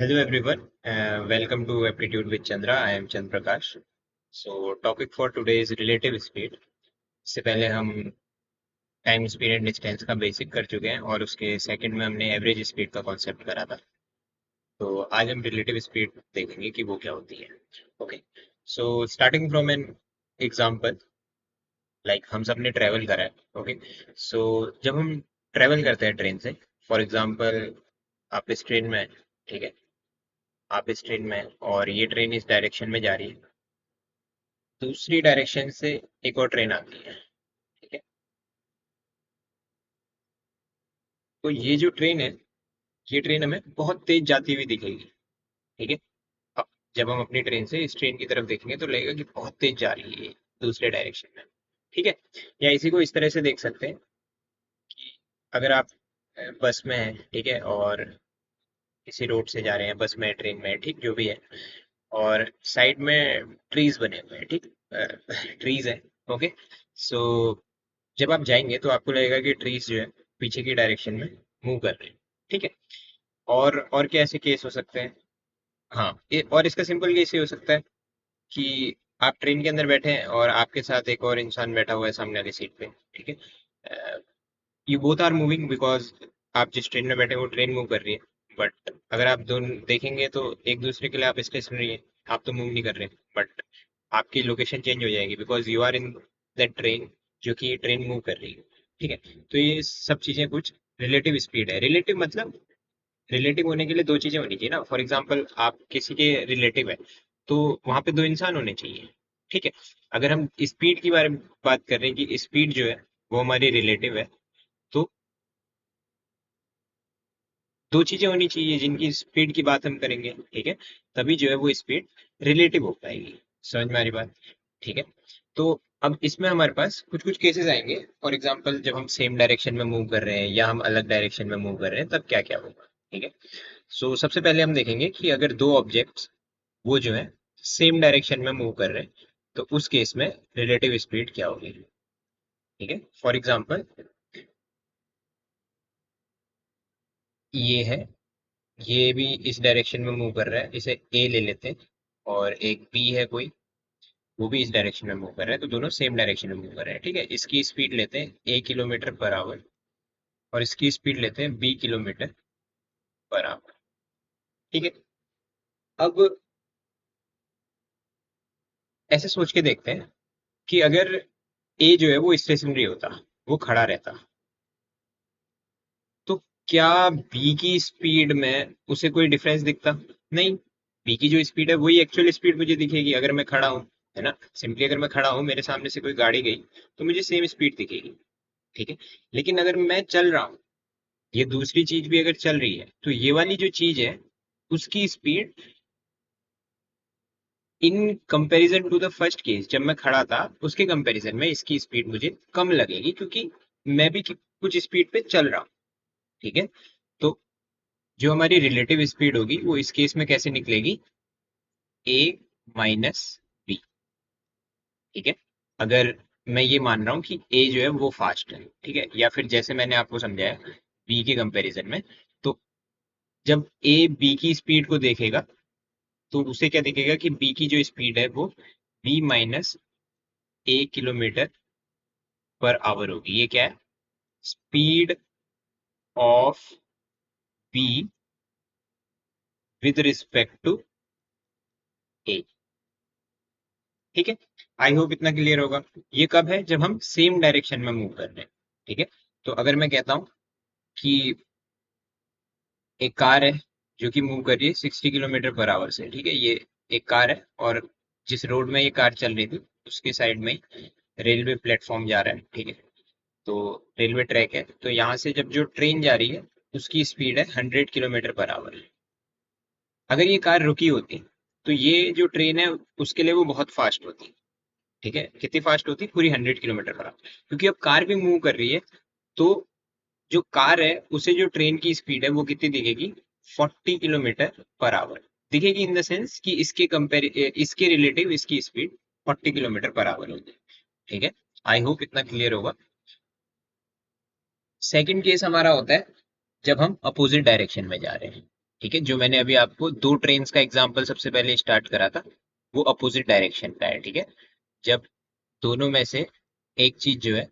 Hello everyone, welcome to Aptitude with Chandra. I am Chandra Prakash. So topic for today is relative speed. इससे पहले हम time speed and distance का basic कर चुके हैं और उसके सेकंड में हमने एवरेज स्पीड का कॉन्सेप्ट करा था। तो आज हम रिलेटिव स्पीड देखेंगे कि वो क्या होती है। Okay, so starting from an example, like हम सब ने ट्रैवल करा है। ओके, सो जब हम ट्रैवल करते हैं ट्रेन से, फॉर एग्जांपल आप इस ट्रेन में हैं, ठीक है, आप इस ट्रेन में हैं और ये ट्रेन इस डायरेक्शन में जा रही है, दूसरी डायरेक्शन से एक और ट्रेन आती है, ठीक है। तो ये जो ट्रेन है, ये ट्रेन हमें बहुत तेज जाती हुई दिखेगी, ठीक है। अब जब हम अपनी ट्रेन से इस ट्रेन की तरफ देखेंगे तो लगेगा कि बहुत तेज जा रही है ये दूसरे डायरेक्शन में, ठीक है। या इसी को इस तरह से देख सकते हैं कि अगर आप बस में हैं, ठीक है, और किसी रोड से जा रहे हैं, बस में ट्रेन में, ठीक, जो भी है, और साइड में ट्रीज बने हुए हैं, ठीक, ट्रीज है। ओके, सो जब आप जाएंगे तो आपको लगेगा कि ट्रीज जो है पीछे की डायरेक्शन में मूव कर रहे हैं, ठीक है। और क्या ऐसे केस हो सकते हैं? हाँ, और इसका सिंपल केस ये हो सकता है कि आप ट्रेन के अंदर बैठे हैं और आपके साथ एक और इंसान बैठा हुआ है सामने वाली सीट पे, ठीक है। You both are moving because आप जिस ट्रेन में बैठे हैं वो ट्रेन मूव कर रही है, बट अगर आप दोनों देखेंगे तो एक दूसरे के लिए आप स्टेशनरी है, आप तो मूव नहीं कर रहे, बट आपकी लोकेशन चेंज हो जाएगी because you are in that train, जो कि ट्रेन मूव कर रही है, ठीक है। तो ये सब चीजें कुछ रिलेटिव स्पीड है। रिलेटिव मतलब रिलेटिव होने के लिए दो चीजें होनी चाहिए ना। फॉर एग्जाम्पल आप किसी के रिलेटिव है तो वहां पे दो इंसान होने चाहिए, ठीक है। अगर हम स्पीड की बारे में बात कर रहे हैं कि स्पीड जो है वो हमारी रिलेटिव है, तो दो चीजें होनी चाहिए जिनकी स्पीड की बात हम करेंगे, ठीक है, तभी जो है वो स्पीड रिलेटिव हो पाएगी। समझ में आ रही बात? ठीक है। तो अब इसमें हमारे पास कुछ कुछ केसेस आएंगे। फॉर एग्जांपल जब हम सेम डायरेक्शन में मूव कर रहे हैं या हम अलग डायरेक्शन में मूव कर रहे हैं तब क्या क्या होगा, ठीक है। सो सबसे पहले हम देखेंगे कि अगर दो ऑब्जेक्ट्स वो जो है सेम डायरेक्शन में मूव कर रहे हैं तो उस केस में रिलेटिव स्पीड क्या होगी, ठीक है। फॉर एग्जांपल ये है, ये भी इस डायरेक्शन में मूव कर रहा है, इसे ए ले लेते हैं, और एक बी है कोई, वो भी इस डायरेक्शन में मूव कर रहा है, तो दोनों सेम डायरेक्शन में मूव कर रहे हैं, ठीक है। इसकी स्पीड लेते हैं ए किलोमीटर पर आवर और इसकी स्पीड लेते हैं बी किलोमीटर पर आवर, ठीक है। अब ऐसे सोच के देखते हैं कि अगर ए जो है वो स्टेशनरी होता, वो खड़ा रहता, तो क्या बी की स्पीड में उसे कोई डिफरेंस दिखता? नहीं। बी की जो स्पीड है वही एक्चुअल स्पीड मुझे दिखेगी अगर मैं खड़ा हूँ, है ना। सिंपली अगर मैं खड़ा हूँ, मेरे सामने से कोई गाड़ी गई तो मुझे सेम स्पीड दिखेगी, ठीक है। लेकिन अगर मैं चल रहा हूँ, ये दूसरी चीज भी अगर चल रही है, तो ये वाली जो चीज है उसकी speed in comparison to the first case, जब मैं खड़ा था उसके कंपैरिजन में इसकी स्पीड मुझे कम लगेगी क्योंकि मैं भी कुछ स्पीड पे चल रहा हूँ, ठीक है। तो जो हमारी रिलेटिव स्पीड होगी वो इस केस में कैसे निकलेगी? ए माइनस बी, ठीक है। अगर मैं ये मान रहा हूँ कि ए जो है वो फास्ट है, ठीक है, या फिर जैसे मैंने आपको समझाया बी के कंपैरिजन में, तो जब ए बी की स्पीड को देखेगा तो उसे क्या दिखेगा कि बी की जो स्पीड है वो B minus A kilometre per hour होगी। ये क्या है? Speed of B with respect to A, ठीक है। आई होप इतना क्लियर होगा। ये कब है? जब हम सेम डायरेक्शन में मूव कर रहे हैं, ठीक है। तो अगर मैं कहता हूं कि एक कार है जो कि मूव कर रही है 60 किलोमीटर पर आवर से, ठीक है, ये एक कार है, और जिस रोड में ये कार चल रही थी उसके साइड में रेलवे प्लेटफॉर्म जा रहा है, ठीक है। तो रेलवे ट्रैक है, तो यहाँ से जब जो ट्रेन जा रही है उसकी स्पीड है 100 किलोमीटर पर आवर। अगर ये कार रुकी होती तो ये जो ट्रेन है उसके लिए वो बहुत फास्ट होती, ठीक है। कितनी फास्ट होती? पूरी 100 किलोमीटर पर आवर। क्योंकि अब कार भी मूव कर रही है, तो जो कार है उसे जो ट्रेन की स्पीड है वो कितनी दिखेगी? 40 किलोमीटर पर आवर दिखेगी, इन द सेंस कि इसके रिलेटिव इसकी स्पीड 40 किलोमीटर पर आवर होगी, ठीक है। आई होप इतना क्लियर होगा। सेकंड केस हमारा होता है जब हम अपोजिट डायरेक्शन में जा रहे हैं, ठीक है, जो मैंने अभी आपको दो ट्रेन्स का एग्जांपल सबसे पहले स्टार्ट करा था, वो अपोजिट डायरेक्शन का है। ठीक है, जब दोनों में से एक चीज जो है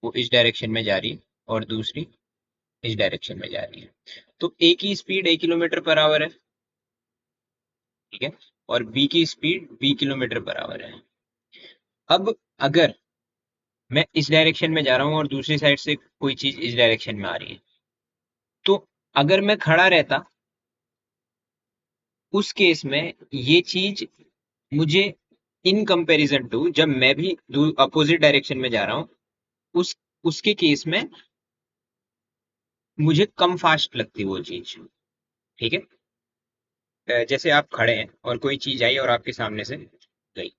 वो इस डायरेक्शन में जा रही है और दूसरी इस डायरेक्शन में जा रही है, तो ए की स्पीड 1 किलोमीटर पर आवर है। ठीक है, और बी की स्पीड 20 किलोमीटर पर आवर है। अब अगर मैं इस डायरेक्शन में जा रहा हूँ और दूसरी साइड से कोई चीज इस डायरेक्शन में आ रही है, तो अगर मैं खड़ा रहता, उस केस में ये चीज मुझे इन कंपैरिजन टू जब मैं भी अपोजिट डायरेक्शन में जा रहा हूँ, उस उसके केस में मुझे कम फास्ट लगती वो चीज। ठीक है, जैसे आप खड़े हैं और कोई चीज आई और आपके सामने से गई,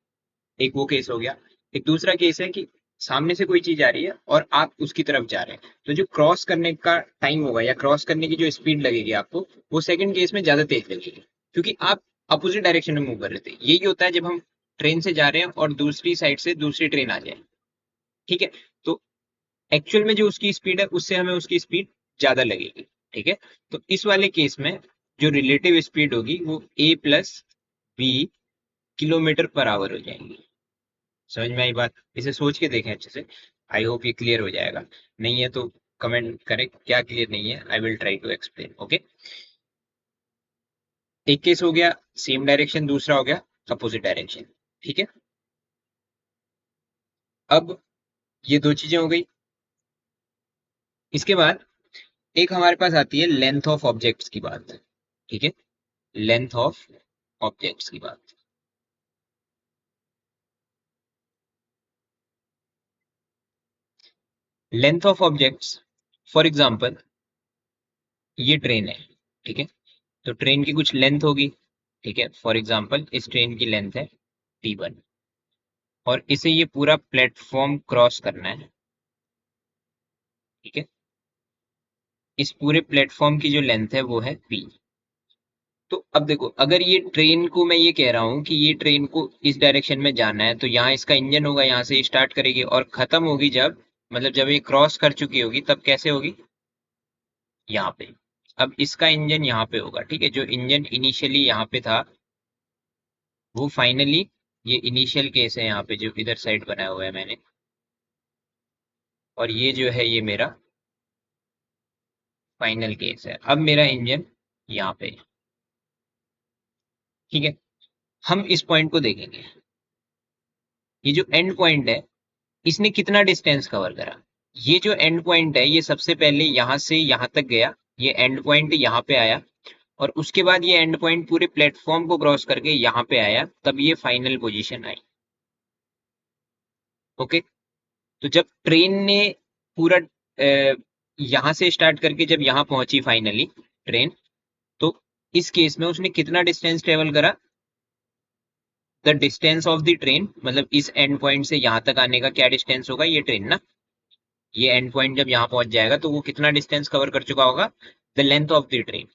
एक वो केस हो गया। एक दूसरा केस है कि सामने से कोई चीज आ रही है और आप उसकी तरफ जा रहे हैं, तो जो क्रॉस करने का टाइम होगा या क्रॉस करने की जो स्पीड लगेगी आपको, वो सेकंड केस में ज्यादा तेज लगेगी, क्योंकि आप अपोजिट डायरेक्शन में मूव कर रहे थे। यही होता है जब हम ट्रेन से जा रहे हैं और दूसरी साइड से दूसरी ट्रेन आ जाए। ठीक है, तो एक्चुअल में जो उसकी स्पीड है उससे हमें उसकी स्पीड ज्यादा लगेगी। ठीक है, तो इस वाले केस में जो रिलेटिव स्पीड होगी वो A+B किलोमीटर पर आवर हो जाएंगी। समझ में आई बात? इसे सोच के देखें अच्छे से, आई होप ये क्लियर हो जाएगा। नहीं है तो कमेंट करें क्या क्लियर नहीं है, I will try to explain. Okay, एक केस हो गया सेम डायरेक्शन, दूसरा हो गया अपोजिट डायरेक्शन। ठीक है, अब ये दो चीजें हो गई। इसके बाद एक हमारे पास आती है लेंथ ऑफ ऑब्जेक्ट्स की बात। ठीक है, लेंथ ऑफ ऑब्जेक्ट्स की बात। Length of objects, for example ये ट्रेन है। ठीक है, तो ट्रेन की कुछ लेंथ होगी। ठीक है, फॉर एग्जांपल इस ट्रेन की लेंथ है T1, और इसे ये पूरा प्लेटफॉर्म क्रॉस करना है। ठीक है, इस पूरे प्लेटफॉर्म की जो लेंथ है वो है P। तो अब देखो, अगर ये ट्रेन को मैं ये कह रहा हूँ कि ये ट्रेन को इस डायरेक्शन में जाना है, तो यहाँ इसका इंजन होगा, यहाँ से स्टार्ट करेगी और खत्म होगी जब, मतलब जब ये क्रॉस कर चुकी होगी तब कैसे होगी, यहाँ पे। अब इसका इंजन यहाँ पे होगा। ठीक है, जो इंजन इनिशियली यहाँ पे था वो फाइनली, ये इनिशियल केस है यहाँ पे जो इधर साइड बनाया हुआ है मैंने, और ये जो है ये मेरा फाइनल केस है। अब मेरा इंजन यहाँ पे है। ठीक है, हम इस पॉइंट को देखेंगे, ये जो एंड पॉइंट है इसने कितना डिस्टेंस कवर करा। ये जो एंड पॉइंट है ये सबसे पहले यहाँ से यहाँ तक गया, ये एंड पॉइंट यहाँ पे आया, और उसके बाद ये एंड पॉइंट पूरे प्लेटफॉर्म को क्रॉस करके यहाँ पे आया, तब ये फाइनल पोजीशन आई। ओके, तो जब ट्रेन ने पूरा यहाँ से स्टार्ट करके जब यहाँ पहुंची फाइनली ट्रेन, तो इस केस में उसने कितना डिस्टेंस ट्रेवल करा, the distance of the train, मतलब इस एंड पॉइंट से यहाँ तक आने का क्या डिस्टेंस होगा, ये ट्रेन ना, ये एंड पॉइंट जब यहाँ पहुंच जाएगा तो वो कितना डिस्टेंस कवर कर चुका होगा, the length of the train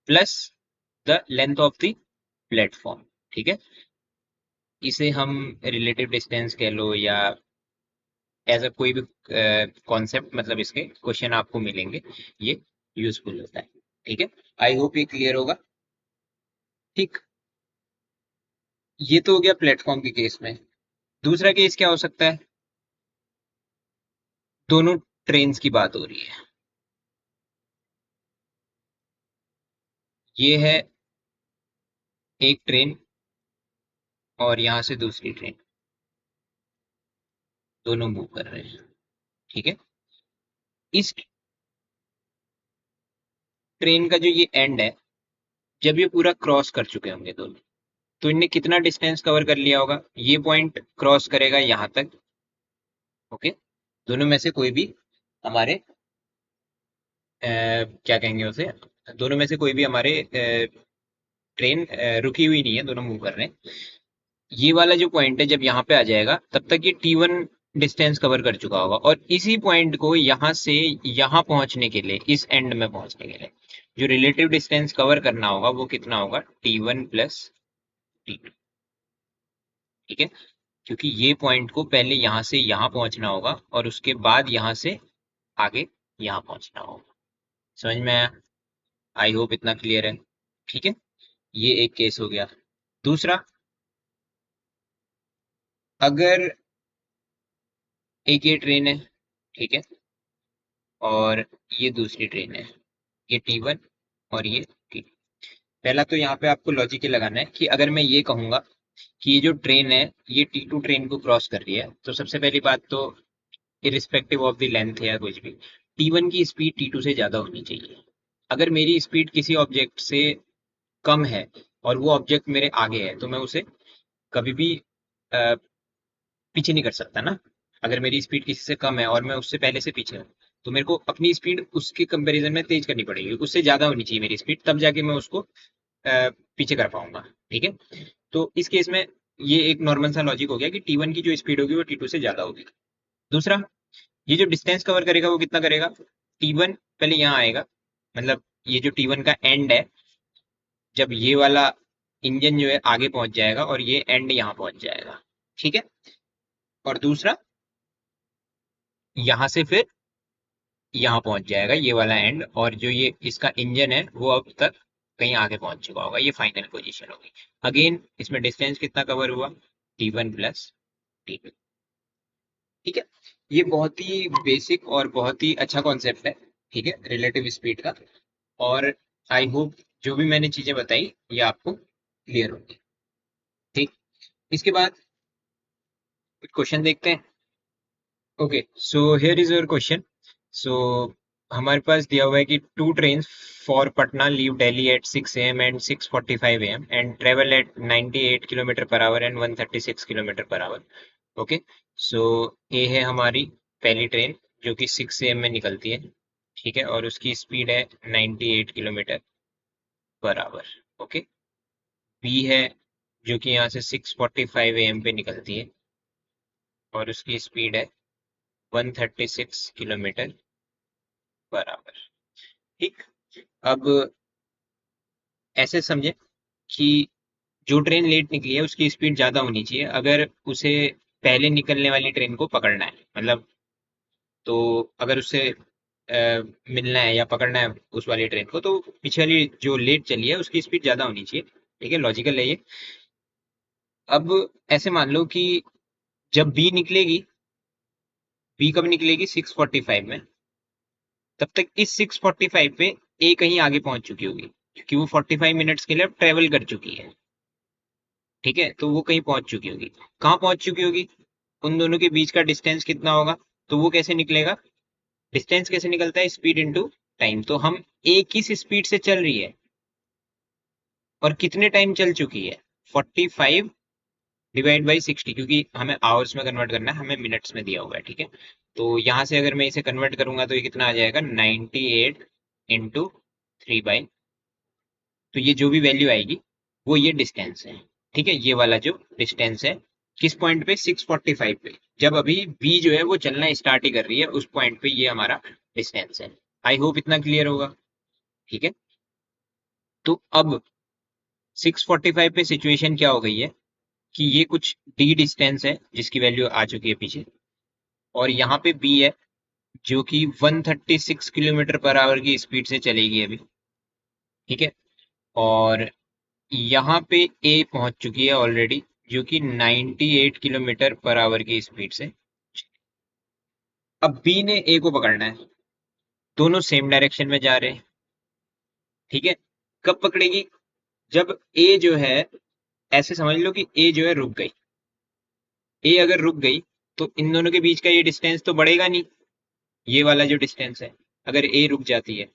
plus the length of the platform. ठीक है, इसे हम रिलेटिव डिस्टेंस कह लो या ऐसा कोई भी कॉन्सेप्ट, मतलब इसके क्वेश्चन आपको मिलेंगे, ये यूजफुल होता है। ठीक है, आई होप ये क्लियर होगा। ठीक, ये तो हो गया प्लेटफॉर्म के केस में। दूसरा केस क्या हो सकता है, दोनों ट्रेन्स की बात हो रही है। ये है एक ट्रेन और यहाँ से दूसरी ट्रेन, दोनों मूव कर रहे हैं। ठीक है, इस ट्रेन का जो ये एंड है, जब ये पूरा क्रॉस कर चुके होंगे दोनों, तो इनने कितना डिस्टेंस कवर कर लिया होगा, ये पॉइंट क्रॉस करेगा यहाँ तक। ओके, दोनों में से कोई भी हमारे क्या कहेंगे उसे, दोनों में से कोई भी हमारे ट्रेन रुकी हुई नहीं है, दोनों मूव कर रहे हैं। ये वाला जो पॉइंट है जब यहाँ पे आ जाएगा तब तक ये T1 डिस्टेंस कवर कर चुका होगा, और इसी पॉइंट को यहाँ से यहाँ पहुंचने के लिए, इस एंड में पहुंचने के लिए जो रिलेटिव डिस्टेंस कवर करना होगा वो कितना होगा, T1 प्लस T2। ठीक है, क्योंकि ये पॉइंट को पहले यहाँ से यहाँ पहुंचना होगा और उसके बाद यहाँ से आगे यहाँ पहुंचना होगा। समझ में आया? आई होप इतना क्लियर है। ठीक है, ये एक केस हो गया। दूसरा, अगर एक ये ट्रेन है, ठीक है, और ये दूसरी ट्रेन है, ये T1 और ये T। पहला तो यहाँ पे आपको लॉजिक ये लगाना है कि अगर मैं ये कहूंगा कि ये जो ट्रेन है ये T2 ट्रेन को क्रॉस कर रही है, तो सबसे पहली बात तो इरिस्पेक्टिव ऑफ द लेंथ है या कुछ भी, T1 की स्पीड T2 से ज्यादा होनी चाहिए। अगर मेरी स्पीड किसी ऑब्जेक्ट से कम है और वो ऑब्जेक्ट मेरे आगे है, तो मैं उसे कभी भी अ, पीछे नहीं कर सकता ना। अगर मेरी स्पीड किसी से कम है और मैं उससे पहले से पीछे हूँ, तो मेरे को अपनी स्पीड उसके कंपैरिजन में तेज करनी पड़ेगी, उससे ज्यादा होनी चाहिए मेरी स्पीड, तब जाके मैं उसको पीछे कर पाऊंगा। ठीक है, तो इस केस में ये एक नॉर्मल सा लॉजिक हो गया कि T1 की जो स्पीड होगी वो T2 से ज्यादा होगी। दूसरा, ये जो डिस्टेंस कवर करेगा वो कितना करेगा, T1 पहले यहाँ आएगा, मतलब ये जो T1 का एंड है, जब ये वाला इंजन जो है आगे पहुंच जाएगा और ये एंड यहाँ पहुंच जाएगा। ठीक है, और दूसरा, यहाँ से फिर यहाँ पहुंच जाएगा ये वाला एंड, और जो ये इसका इंजन है वो अब तक कहीं आगे पहुंच चुका होगा, ये फाइनल पोजीशन होगी। अगेन इसमें डिस्टेंस कितना कवर हुआ, T1 प्लस T2। ठीक है, ये बहुत ही बेसिक और बहुत ही अच्छा कॉन्सेप्ट है, ठीक है, रिलेटिव स्पीड का। और आई होप जो भी मैंने चीजें बताई ये आपको क्लियर होगी। ठीक, इसके बाद कुछ क्वेश्चन देखते हैं। Okay, so here is your question. So हमारे पास दिया हुआ है कि two train for Patna leave Delhi at 6 AM and 6:45 AM and travel at 98 kilometre per hour and 136 kilometre per hour. Okay, so A है हमारी पहली ट्रेन जो कि 6 AM में निकलती है, ठीक है, और उसकी स्पीड है 98 kilometre per hour. Okay, B है जो कि यहाँ से 6:45 AM पे निकलती है और उसकी स्पीड है 136 किलोमीटर पर आवर। ठीक, अब ऐसे समझे कि जो ट्रेन लेट निकली है उसकी स्पीड ज्यादा होनी चाहिए अगर उसे पहले निकलने वाली ट्रेन को पकड़ना है, मतलब तो अगर उससे मिलना है या पकड़ना है उस वाली ट्रेन को, तो पीछे वाली जो लेट चली है उसकी स्पीड ज्यादा होनी चाहिए। ठीक है, लॉजिकल है ये। अब ऐसे मान लो कि जब बी निकलेगी, बी कब निकलेगी, 6:45 में, तब तक इस 6:45 पे ए कहीं आगे पहुंच चुकी होगी, क्योंकि वो 45 मिनट्स के लिए अब ट्रेवल कर चुकी है। ठीक है, तो वो कहीं पहुंच चुकी होगी। कहाँ पहुंच चुकी होगी, उन दोनों के बीच का डिस्टेंस कितना होगा, तो वो कैसे निकलेगा, डिस्टेंस कैसे निकलता है, स्पीड इनटू टाइम। तो हम एक किस स्पीड से चल रही है और कितने टाइम चल चुकी है, 45 डिवाइड बाई 60, क्योंकि हमें आवर्स में कन्वर्ट करना है, हमें मिनट्स में दिया हुआ है। ठीक है, तो यहां से अगर मैं इसे कन्वर्ट करूंगा तो ये कितना आ जाएगा, 98 इंटू 3/, तो ये जो भी वैल्यू आएगी वो ये डिस्टेंस है। ठीक है, ये वाला जो डिस्टेंस है, किस पॉइंट पे, 6:45 पे, जब अभी बी जो है वो चलना स्टार्ट ही कर रही है, उस पॉइंट पे ये हमारा डिस्टेंस है। आई होप इतना क्लियर होगा। ठीक है, तो अब 6:45 पे सिचुएशन क्या हो गई है कि ये कुछ डी डिस्टेंस है जिसकी वैल्यू आ चुकी है पीछे, और यहाँ पे बी है जो कि 136 किलोमीटर पर आवर की स्पीड से चलेगी अभी। ठीक है, और यहाँ पे ए पहुंच चुकी है ऑलरेडी जो कि 98 किलोमीटर पर आवर की स्पीड से। अब बी ने ए को पकड़ना है, दोनों सेम डायरेक्शन में जा रहे हैं। ठीक है, कब पकड़ेगी, जब ए जो है, ऐसे समझ लो कि ए जो है रुक गई, ए अगर रुक गई तो इन दोनों के बीच का ये डिस्टेंस तो बढ़ेगा नहीं, ये वाला जो डिस्टेंस है, अगर ए रुक जाती है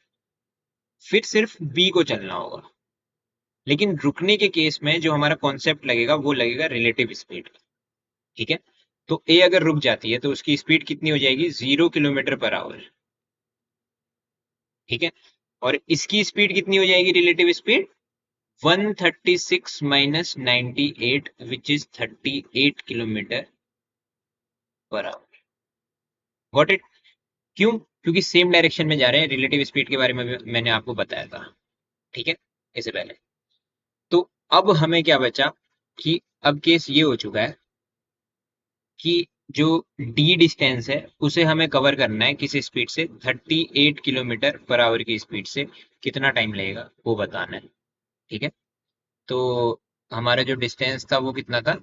फिर सिर्फ बी को चलना होगा। लेकिन रुकने के केस में जो हमारा कॉन्सेप्ट लगेगा वो लगेगा रिलेटिव स्पीड। ठीक है, तो ए अगर रुक जाती है तो उसकी स्पीड कितनी हो जाएगी, 0 किलोमीटर पर आवर। ठीक है, और इसकी स्पीड कितनी हो जाएगी, relative speed 136 minus 98 which is 38 kilometre per our. Got it, क्यों, क्योंकि सेम डायरेक्शन में जा रहे हैं, रिलेटिव स्पीड के बारे में भी मैंने आपको बताया था। ठीक है, इससे पहले। तो अब हमें क्या बचा कि अब केस ये हो चुका है कि जो डी डिस्टेंस है उसे हमें कवर करना है किस स्पीड से, 38 किलोमीटर पर आवर की स्पीड से, कितना टाइम लगेगा वो बताना है। ठीक है। तो हमारा जो डिस्टेंस था वो कितना था,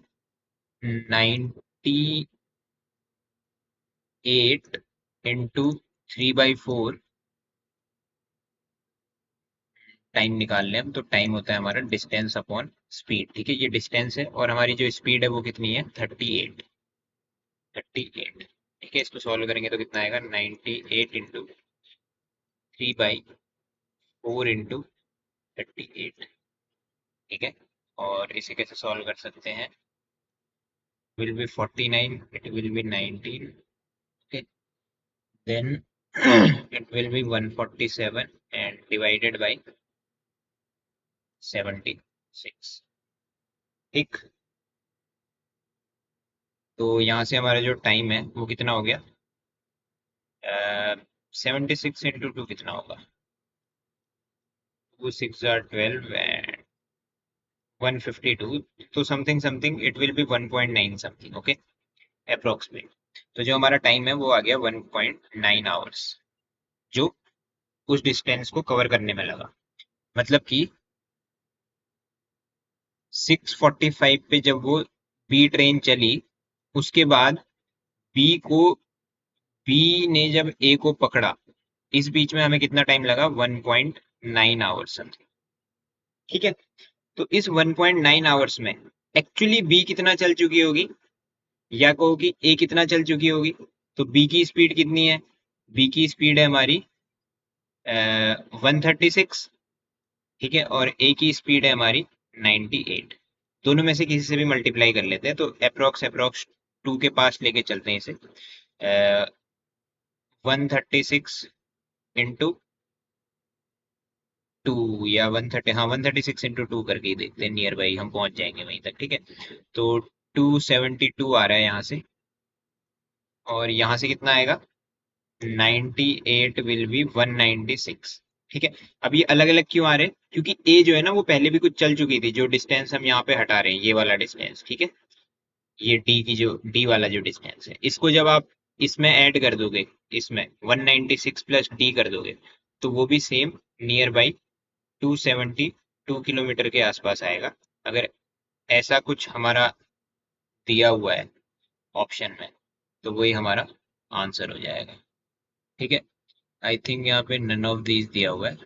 98 इंटू 3/4। टाइम निकाल लें हम, तो टाइम होता है हमारा डिस्टेंस अपॉन स्पीड। ठीक है, ये डिस्टेंस है और हमारी जो स्पीड है वो कितनी है, 38। 38। ठीक है, इसको सॉल्व करेंगे तो कितना आएगा, 98 इंटू 3/4 इंटू 38। ठीक है, और इसे कैसे सॉल्व कर सकते हैं, will be 49, it will be 19, okay, then it will be 147 and divided by 76। ठीक, तो यहाँ से हमारा जो टाइम है वो कितना हो गया, 76 इंटू 2 कितना होगा, 2 6 are 12 एंड 152, तो something something it will be 1.9 something, okay, approximate. तो जो हमारा टाइम है वो आ गया 1.9 आवर्स, जो उस डिस्टेंस को कवर करने में लगा। मतलब कि 6:45 पे जब वो बी ट्रेन चली, उसके बाद बी को बी ने जब ए को पकड़ा, इस बीच में हमें कितना टाइम लगा, 1.9 आवर्स समथिंग। ठीक है, तो इस 1.9 आवर्स में एक्चुअली बी कितना चल चुकी होगी, या कहो कि ए कितना चल चुकी होगी। तो बी की स्पीड कितनी है, बी की स्पीड है हमारी 136। ठीक है, और ए की स्पीड है हमारी 98। दोनों में से किसी से भी मल्टीप्लाई कर लेते हैं, तो अप्रोक्स अप्रोक्स 2 के पास लेके चलते हैं इसे। 136 इंटू 2, या 130, हाँ 136 इंटू 2 करके ही देखते हैं, नियर बाई हम पहुंच जाएंगे वहीं तक। ठीक है, तो 272 आ रहा है यहाँ से, और यहाँ से कितना आएगा, 98 विल बी 196। ठीक है, अब ये अलग अलग क्यों आ रहे हैं, क्योंकि ए जो है ना वो पहले भी कुछ चल चुकी थी, जो डिस्टेंस हम यहाँ पे हटा रहे हैं ये वाला डिस्टेंस। ठीक है, ये डी की जो डी वाला जो डिस्टेंस है, इसको जब आप इसमें ऐड कर दोगे, इसमें 196 प्लस डी कर दोगे, तो वो भी सेम नियर बाई 272 किलोमीटर के आसपास आएगा। अगर ऐसा कुछ हमारा दिया हुआ है ऑप्शन में, तो वही हमारा आंसर हो जाएगा। ठीक है, आई थिंक यहाँ पे नन ऑफ दीज दिया हुआ है,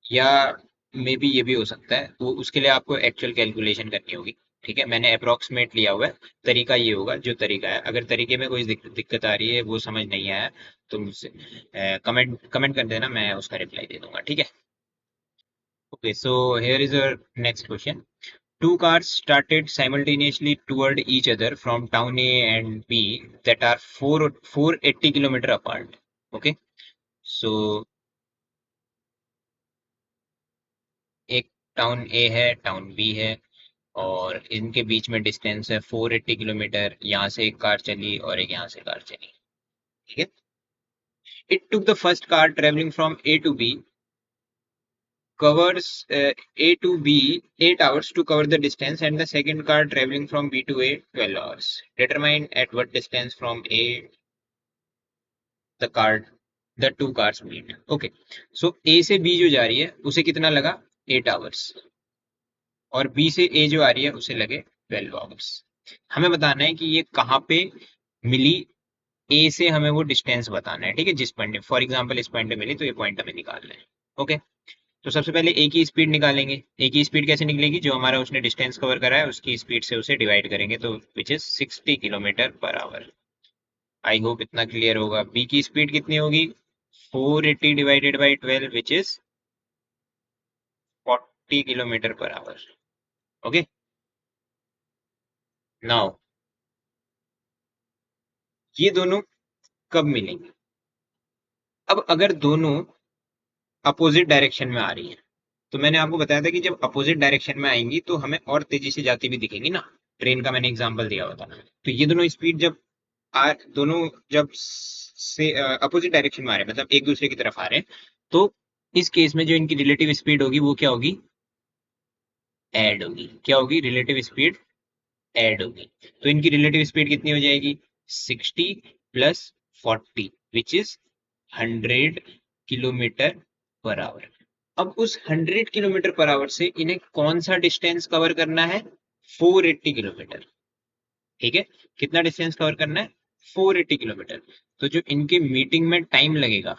या मे बी ये भी हो सकता है, वो उसके लिए आपको एक्चुअल कैलकुलेशन करनी होगी। ठीक है, मैंने अप्रोक्सीमेट लिया हुआ है, तरीका ये होगा जो तरीका है। अगर तरीके में कोई दिक्कत आ रही है, वो समझ नहीं आया, तो मुझसे कमेंट कमेंट कर देना, मैं उसका रिप्लाई दे दूंगा। ठीक है, okay, so here is your next question. Two cars started simultaneously toward each other from town A and B that are 480 kilometer apart. Okay, so एक टाउन ए है, टाउन बी है, और इनके बीच में डिस्टेंस है 480 किलोमीटर। यहाँ से एक कार चली और एक यहाँ से कार चली। ठीक है, it took the first car travelling from A to B covers A to B 8 hours to cover the distance, and the second car traveling from B to A 12 hours. Determine at what distance from A the car the two cars meet. Okay, so A से B जो जा रही है उसे कितना लगा, 8 hours, और B से A जो आ रही है उसे लगे 12 आवर्स। हमें बताना है कि ये कहाँ पे मिली, ए से हमें वो डिस्टेंस बताना है। ठीक है, जिस पॉइंट, फॉर एग्जांपल इस पॉइंट पे मिली, तो ये पॉइंट हमें निकालना है। ओके, तो सबसे पहले ए की स्पीड निकालेंगे। ए की स्पीड कैसे निकलेगी, जो हमारा उसने डिस्टेंस कवर करा है उसकी स्पीड से उसे डिवाइड करेंगे, तो which is 60 kilometre per our. I hope इतना क्लियर होगा। बी की स्पीड कितनी होगी, 480 divided by 12 which is 40 kilometre per hour. Okay, now ये दोनों कब मिलेंगे, अब अगर दोनों अपोजिट डायरेक्शन में आ रही है, तो मैंने आपको बताया था कि जब अपोजिट डायरेक्शन में आएंगी तो हमें और तेजी से जाती भी दिखेंगी ना, ट्रेन का मैंने एग्जांपल दिया हुआ था। तो ये दोनों स्पीड जब दोनों जब से अपोजिट डायरेक्शन में आ रहे हैं, मतलब एक दूसरे की तरफ आ रहे हैं, तो इस केस में जो इनकी रिलेटिव स्पीड होगी वो क्या होगी, ऐड होगी। क्या होगी, रिलेटिव स्पीड ऐड होगी। तो इनकी रिलेटिव स्पीड कितनी हो जाएगी, 60 plus 40 which is 100 kilometre per our. अब उस 100 km/h से इन्हें कौन सा डिस्टेंस कवर करना है? 480 km। ठीक है, कितना डिस्टेंस कवर करना है? 480 km। तो जो इनके मीटिंग में टाइम लगेगा,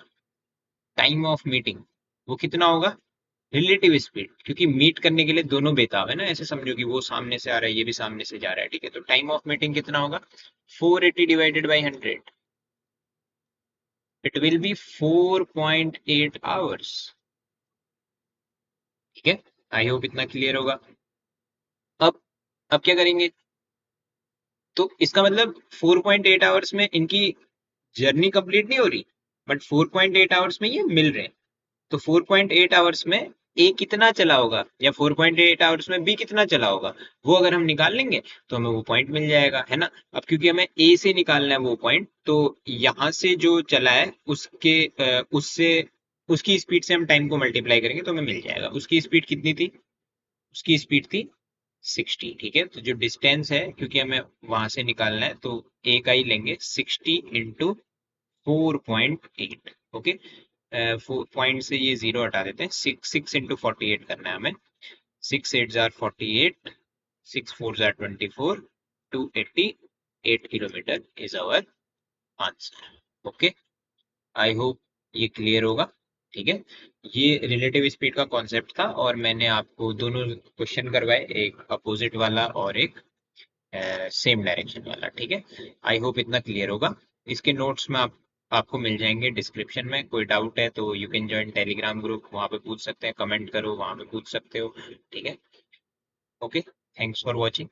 टाइम ऑफ मीटिंग, वो कितना होगा? रिलेटिव स्पीड, क्योंकि मीट करने के लिए दोनों बेताब है ना, ऐसे समझो कि वो सामने से आ रहा है, ये भी सामने से जा रहा है। ठीक है, तो टाइम ऑफ मीटिंग कितना होगा? 480 divided by 100, it will be 4.8 hours. ठीक है, आई होप इतना क्लियर होगा। अब अब क्या करेंगे? तो इसका मतलब 4.8 आवर्स में इनकी जर्नी कंप्लीट नहीं हो रही, बट 4.8 आवर्स में ये मिल रहे हैं। तो 4.8 आवर्स में ए कितना चला होगा, या 4.8 आवर्स में बी कितना चला होगा, वो अगर हम निकाल लेंगे तो हमें वो पॉइंट मिल जाएगा, है ना। अब क्योंकि हमें ए से निकालना है वो पॉइंट, तो यहाँ से जो चला है उसके उससे उसकी स्पीड से हम टाइम को मल्टीप्लाई करेंगे तो हमें मिल जाएगा। उसकी स्पीड कितनी थी? उसकी स्पीड थी 60। ठीक है, तो जो डिस्टेंस है, क्योंकि हमें वहां से निकालना है, तो ए का ही लेंगे 60 इंटू 4.8। ओके, पॉइंट से ये जीरो हटा देते हैं, 6 इंटू 48 करना है हमें। 6 8 jar 48, 6 4 jar 24, 288 km is our answer. Okay, I hope ये क्लियर होगा। ठीक है, ये रिलेटिव स्पीड का कॉन्सेप्ट था, और मैंने आपको दोनों क्वेश्चन करवाए, एक अपोजिट वाला और एक सेम डायरेक्शन वाला। ठीक है, आई होप इतना क्लियर होगा। इसके नोट्स में आपको मिल जाएंगे डिस्क्रिप्शन में। कोई डाउट है तो you can join Telegram group, वहां पे पूछ सकते हैं, कमेंट करो, वहां पे पूछ सकते हो। ठीक है, ओके, थैंक्स फॉर वॉचिंग।